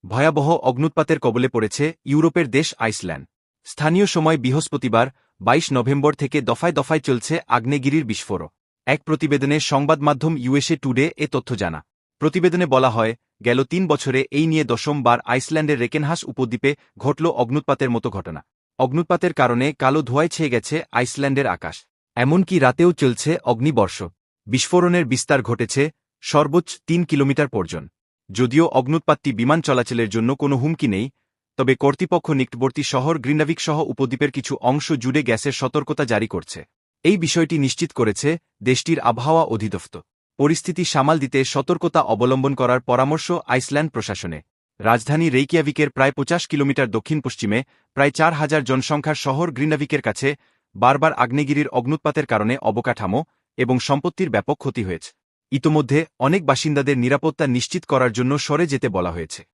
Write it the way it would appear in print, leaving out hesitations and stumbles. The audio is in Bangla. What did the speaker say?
ভয়াবহ অগ্ন্যুৎপাতের কবলে পড়েছে ইউরোপের দেশ আইসল্যান্ড। স্থানীয় সময় বৃহস্পতিবার ২২ নভেম্বর থেকে দফায় দফায় চলছে আগ্নেয়গিরির বিস্ফোরণ। এক প্রতিবেদনে সংবাদমাধ্যম ইউএসএ টুডে এ তথ্য জানা। প্রতিবেদনে বলা হয়, গেল ৩ বছরে এই নিয়ে দশমবার আইসল্যান্ডের রেকেনহাস উপদ্বীপে ঘটল অগ্ন্যুৎপাতের মতো ঘটনা। অগ্ন্যুৎপাতের কারণে কালো ধোঁয়ায় ছেয়ে গেছে আইসল্যান্ডের আকাশ। এমনকি রাতেও চলছে অগ্নিবর্ষ। বিস্ফোরণের বিস্তার ঘটেছে সর্বোচ্চ ৩ কিলোমিটার পর্যন্ত। যদিও অগ্ন্যুৎপাতটি বিমান চলাচলের জন্য কোনো হুমকি নেই, তবে কর্তৃপক্ষ নিকটবর্তী শহর গ্রিনভিক সহ উপদ্বীপের কিছু অংশ জুড়ে গ্যাসের সতর্কতা জারি করছে। এই বিষয়টি নিশ্চিত করেছে দেশটির আবহাওয়া অধিদপ্তর। পরিস্থিতি সামাল দিতে সতর্কতা অবলম্বন করার পরামর্শ আইসল্যান্ড প্রশাসনে। রাজধানী রেইকিয়াভিকের প্রায় ৫০ কিলোমিটার দক্ষিণ-পশ্চিমে প্রায় ৪,০০০ জনসংখ্যার শহর গ্রিনভিকের কাছে বারবার আগ্নেয়গিরির অগ্ন্যুৎপাতের কারণে অবকাঠামো এবং সম্পত্তির ব্যাপক ক্ষতি হয়েছে। ইতোমধ্যে অনেক বাসিন্দাদের নিরাপত্তা নিশ্চিত করার জন্য সরে যেতে বলা হয়েছে।